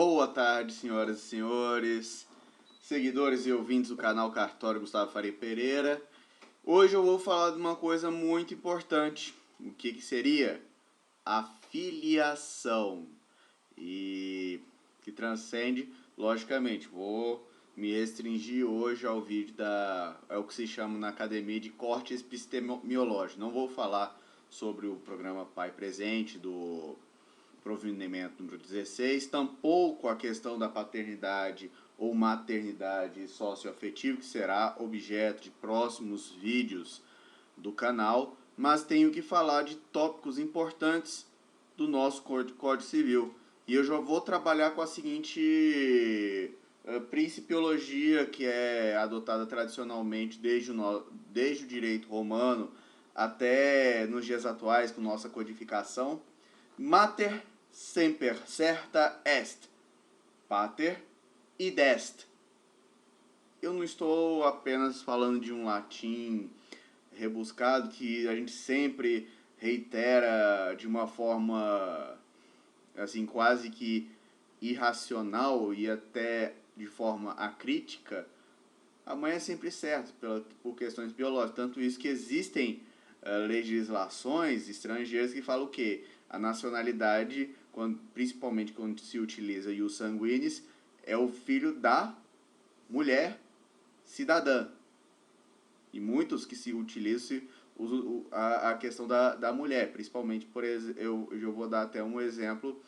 Boa tarde, senhoras e senhores, seguidores e ouvintes do canal Cartório Gustavo Faria Pereira. Hoje eu vou falar de uma coisa muito importante. O que seria? A filiação. E que transcende, logicamente. Vou me restringir hoje ao vídeo é o que se chama na academia de corte epistemológico. Não vou falar sobre o programa Pai Presente do provimento número 16, tampouco a questão da paternidade ou maternidade socioafetiva, que será objeto de próximos vídeos do canal, mas tenho que falar de tópicos importantes do nosso Código Civil. E eu já vou trabalhar com a seguinte principiologia que é adotada tradicionalmente desde o direito romano até nos dias atuais com nossa codificação. Mater semper certa est, pater id est. Eu não estou apenas falando de um latim rebuscado que a gente sempre reitera de uma forma assim quase que irracional e até de forma acrítica. A mãe é sempre certa por questões biológicas, tanto isso que existem legislações estrangeiras que falam o quê? A nacionalidade, principalmente quando se utiliza ius sanguinis, é o filho da mulher cidadã. E muitos que se utilizam usam a questão da mulher, principalmente, por exemplo, eu vou dar até um exemplo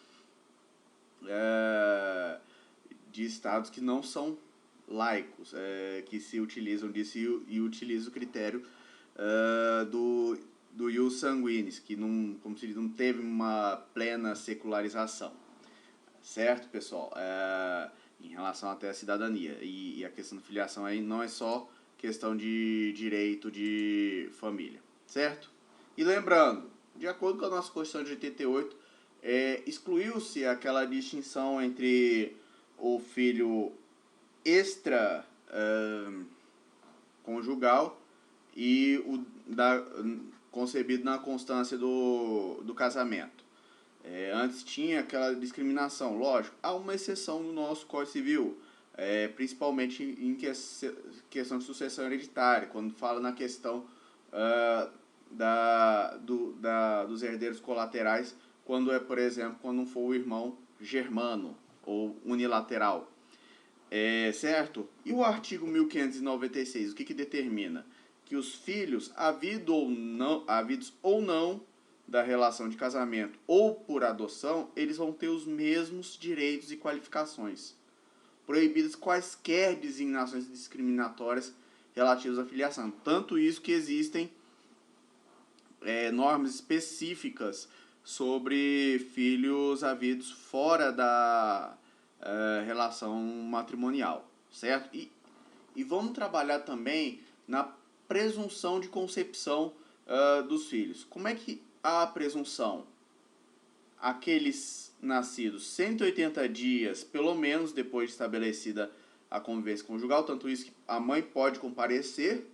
de estados que não são laicos, que se utilizam disso e utilizam o critério do ius sanguinis, que não, como se diz, não teve uma plena secularização, certo, pessoal? Em relação até à cidadania. E a questão da filiação aí não é só questão de direito de família, certo? E lembrando, de acordo com a nossa Constituição de 88, excluiu-se aquela distinção entre o filho extra conjugal e o concebido na constância do casamento. Antes tinha aquela discriminação, lógico, há uma exceção no nosso Código Civil, principalmente em questão de sucessão hereditária, quando fala na questão dos herdeiros colaterais, quando por exemplo, quando não for o irmão germano ou unilateral. Certo? E o artigo 1596, o que determina? Que os filhos, havidos ou não da relação de casamento ou por adoção, eles vão ter os mesmos direitos e qualificações. Proibidas quaisquer designações discriminatórias relativas à filiação. Tanto isso que existem normas específicas sobre filhos havidos fora da relação matrimonial, certo? E vamos trabalhar também na presunção de concepção dos filhos. Como é que a presunção? Aqueles nascidos 180 dias, pelo menos, depois de estabelecida a convivência conjugal, tanto isso que a mãe pode comparecer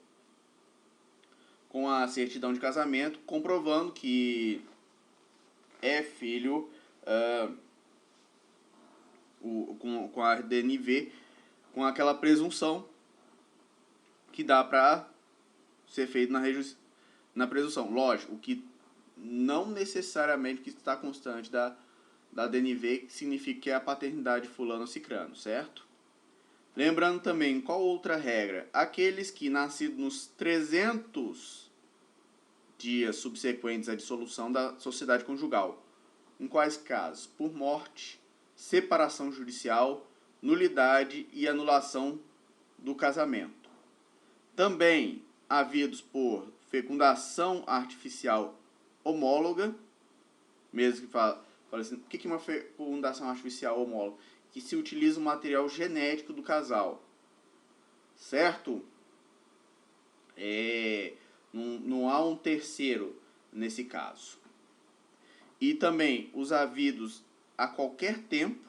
com a certidão de casamento, comprovando que é filho com a DNV, com aquela presunção que dá para ser feito na presunção. Lógico, o que não necessariamente que está constante da DNV, que significa que é a paternidade de fulano ou cicrano, certo? Lembrando também, qual outra regra? Aqueles que nascidos nos 300 dias subsequentes à dissolução da sociedade conjugal. Em quais casos? Por morte, separação judicial, nulidade e anulação do casamento. Também havidos por fecundação artificial homóloga, mesmo que fala assim, o que é uma fecundação artificial homóloga? Que se utiliza o material genético do casal, certo? Não há um terceiro nesse caso. E também os havidos a qualquer tempo,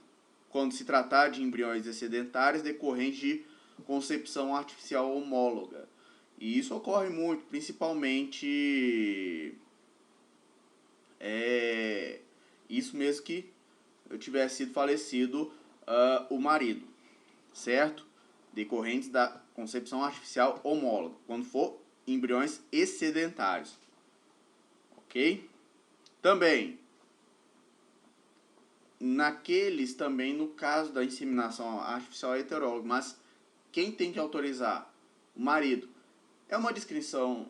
quando se tratar de embriões excedentários decorrentes de concepção artificial homóloga. E isso ocorre muito, principalmente isso mesmo que eu tivesse sido falecido o marido, certo? Decorrentes da concepção artificial homóloga, quando for embriões excedentários, ok? Também, no caso da inseminação artificial heteróloga, mas quem tem que autorizar? O marido. É uma descrição,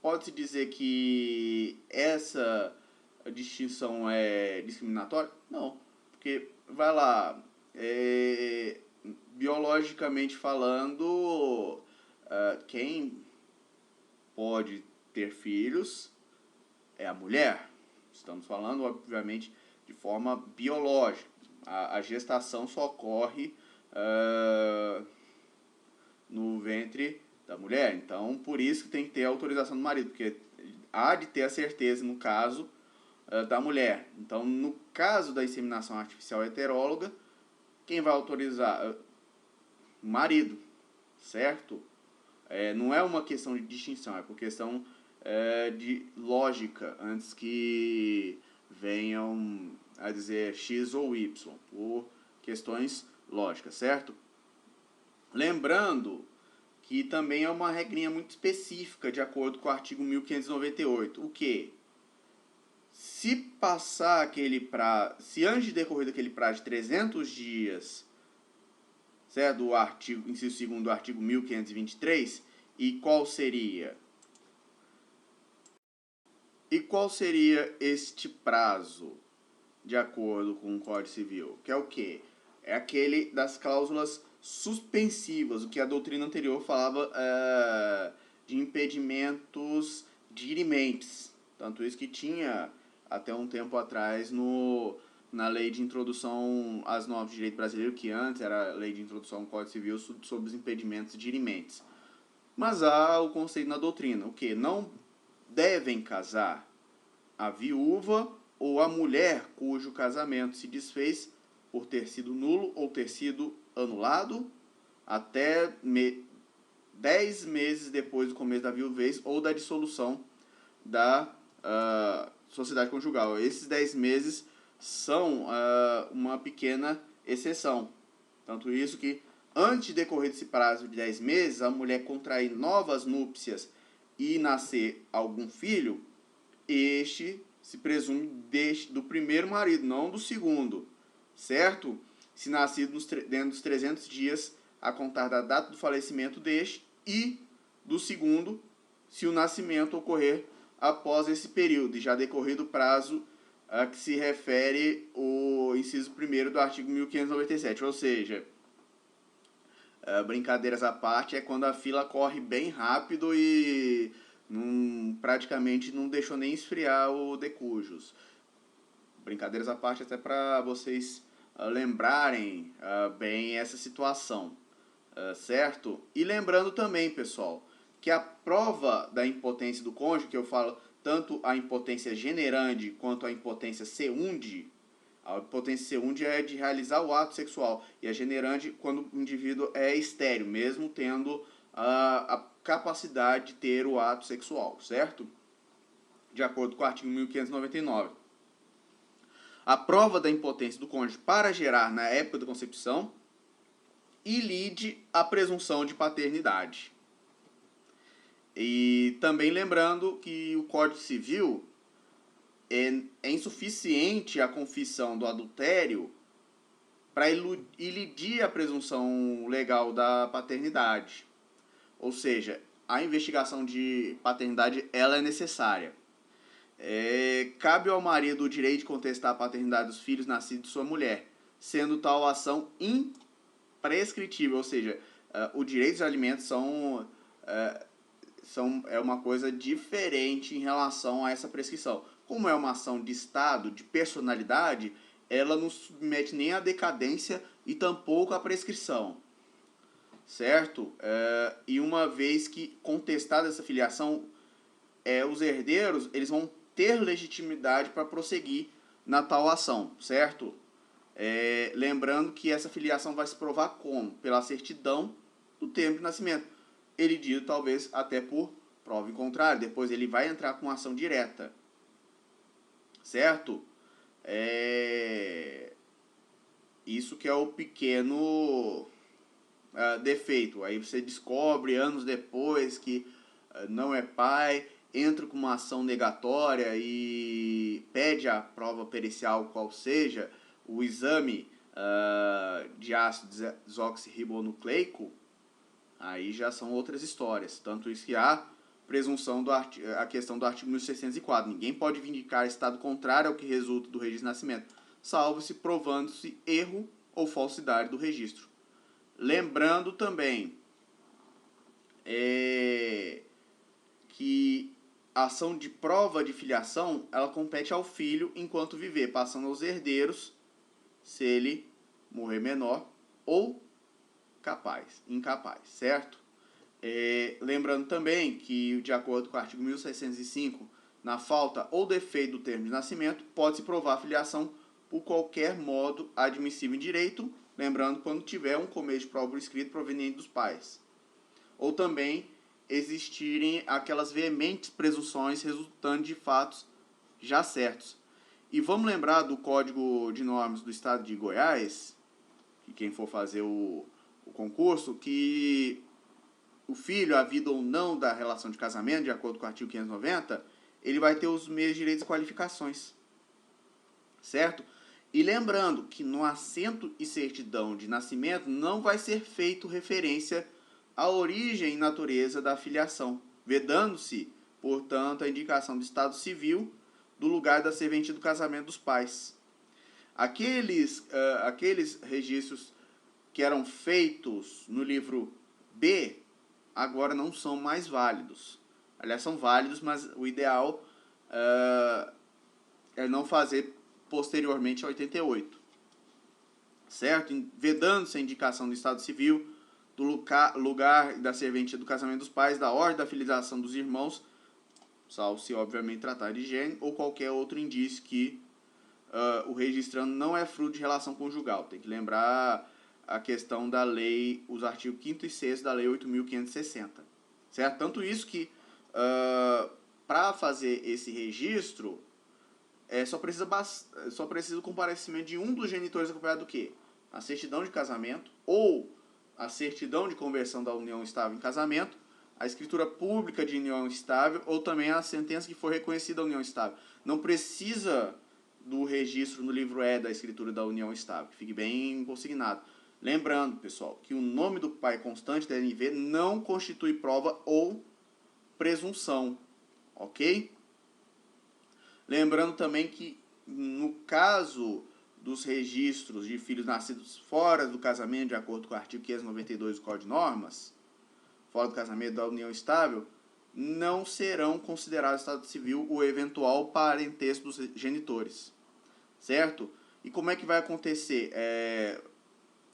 pode-se dizer que essa distinção é discriminatória? Não, porque, vai lá, biologicamente falando, quem pode ter filhos é a mulher. Estamos falando, obviamente, de forma biológica. A gestação só ocorre no ventre da mulher. Então, por isso que tem que ter a autorização do marido, porque há de ter a certeza, no caso, da mulher. Então, no caso da inseminação artificial heteróloga, quem vai autorizar? O marido, certo? Não é uma questão de distinção, é por questão de lógica, antes que venham a dizer X ou Y, por questões lógicas, certo? Lembrando que também é uma regrinha muito específica, de acordo com o artigo 1598. O que? Se passar aquele prazo, se antes de decorrer daquele prazo de 300 dias, certo? Do artigo, inciso 2º do artigo 1523, e qual seria? E qual seria este prazo, de acordo com o Código Civil? Que é o quê? É aquele das cláusulas suspensivas, o que a doutrina anterior falava de impedimentos dirimentes. Tanto isso que tinha, até um tempo atrás, na lei de introdução às normas de direito brasileiro, que antes era a lei de introdução ao Código Civil, sobre os impedimentos dirimentes. Mas há o conceito na doutrina, o que? Não devem casar a viúva ou a mulher cujo casamento se desfez por ter sido nulo ou ter sido anulado até 10 meses depois do começo da viuvez ou da dissolução da sociedade conjugal. Esses 10 meses são uma pequena exceção. Tanto isso que, antes de decorrer desse prazo de 10 meses, a mulher contrair novas núpcias e nascer algum filho, este se presume do primeiro marido, não do segundo, certo? Se nascido dentro dos 300 dias a contar da data do falecimento deste, e do segundo, se o nascimento ocorrer após esse período, e já decorrido o prazo a que se refere o inciso 1º do artigo 1597, ou seja, brincadeiras à parte, é quando a fila corre bem rápido e praticamente não deixou nem esfriar o decujus. Brincadeiras à parte, até para vocês lembrarem bem essa situação, certo? E lembrando também, pessoal, que a prova da impotência do cônjuge, que eu falo tanto a impotência generande quanto a impotência seunde, a impotência seunde é de realizar o ato sexual, e a generande quando o indivíduo é estéril, mesmo tendo a capacidade de ter o ato sexual, certo? De acordo com o artigo 1599. A prova da impotência do cônjuge para gerar na época da concepção e lide a presunção de paternidade. E também lembrando que o Código Civil é insuficiente a confissão do adultério para ilidir a presunção legal da paternidade. Ou seja, a investigação de paternidade ela é necessária. Cabe ao marido o direito de contestar a paternidade dos filhos nascidos de sua mulher, sendo tal ação imprescritível, ou seja, o direito de alimentos é uma coisa diferente em relação a essa prescrição. Como é uma ação de Estado, de personalidade, ela não submete nem à decadência e tampouco à prescrição, certo? E uma vez que contestada essa filiação, os herdeiros eles vão ter legitimidade para prosseguir na tal ação, certo? Lembrando que essa filiação vai se provar como? Pela certidão do termo de nascimento. Ele diz talvez até por prova em contrário. Depois ele vai entrar com ação direta, certo? Isso que é o pequeno defeito. Aí você descobre anos depois que não é pai, entra com uma ação negatória e pede a prova pericial qual seja, o exame de ácido desoxirribonucleico, aí já são outras histórias. Tanto isso que há presunção a questão do artigo 1604. Ninguém pode vindicar estado contrário ao que resulta do registro de nascimento, salvo se provando-se erro ou falsidade do registro. Lembrando também que a ação de prova de filiação, ela compete ao filho enquanto viver, passando aos herdeiros se ele morrer menor ou incapaz, certo? Lembrando também que, de acordo com o artigo 1605, na falta ou defeito do termo de nascimento, pode-se provar a filiação por qualquer modo admissível em direito, lembrando quando tiver um começo de prova por escrito proveniente dos pais. Ou também existirem aquelas veementes presunções resultantes de fatos já certos. E vamos lembrar do Código de Normas do Estado de Goiás, que quem for fazer o concurso, que o filho, havido ou não da relação de casamento, de acordo com o artigo 590, ele vai ter os mesmos direitos e qualificações. Certo? E lembrando que no assento e certidão de nascimento não vai ser feito referência à origem e natureza da filiação, vedando-se, portanto, a indicação do estado civil do lugar da serventia do casamento dos pais. Aqueles registros que eram feitos no livro B, agora não são mais válidos. Aliás, são válidos, mas o ideal é não fazer posteriormente a 88. Certo? Vedando-se a indicação do estado civil, do lugar da serventia do casamento dos pais, da ordem da filiação dos irmãos, salvo se obviamente tratar de gênero, ou qualquer outro indício que o registrando não é fruto de relação conjugal. Tem que lembrar a questão da lei, os artigos 5º e 6º da lei 8.560. Certo? Tanto isso que, para fazer esse registro, só precisa o comparecimento de um dos genitores acompanhado do quê? A certidão de casamento ou a certidão de conversão da união estável em casamento, a escritura pública de união estável ou também a sentença que for reconhecida a união estável. Não precisa do registro no livro E da escritura da união estável, que fique bem consignado. Lembrando, pessoal, que o nome do pai constante da NV não constitui prova ou presunção, ok? Lembrando também que, no caso dos registros de filhos nascidos fora do casamento, de acordo com o artigo 592 do Código de Normas, fora do casamento da união estável, não serão considerados estado civil o eventual parentesco dos genitores, certo? E como é que vai acontecer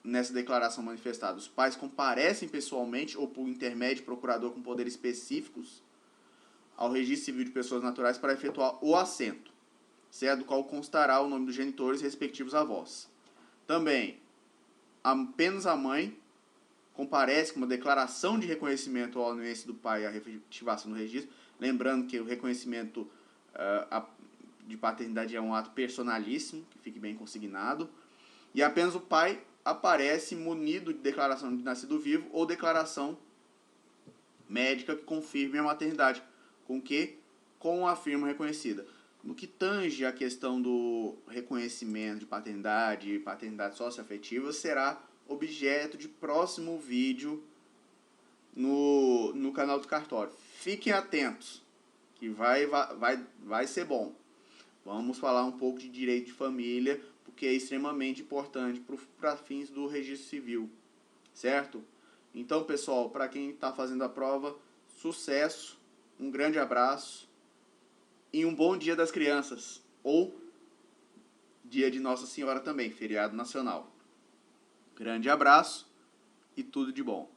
nessa declaração manifestada? Os pais comparecem pessoalmente ou por intermédio de procurador com poderes específicos ao registro civil de pessoas naturais para efetuar o assento, certo? Do qual constará o nome dos genitores respectivos avós. Também, apenas a mãe comparece com uma declaração de reconhecimento ao anuência do pai e a efetivação do registro, lembrando que o reconhecimento de paternidade é um ato personalíssimo, que fique bem consignado, e apenas o pai aparece munido de declaração de nascido vivo ou declaração médica que confirme a maternidade, com a firma reconhecida. No que tange a questão do reconhecimento de paternidade e paternidade socioafetiva, será objeto de próximo vídeo no canal do Cartório. Fiquem atentos, que vai ser bom. Vamos falar um pouco de direito de família, porque é extremamente importante para fins do registro civil, certo? Então, pessoal, para quem está fazendo a prova, sucesso, um grande abraço e um bom Dia das Crianças, ou Dia de Nossa Senhora também, feriado nacional. Grande abraço e tudo de bom.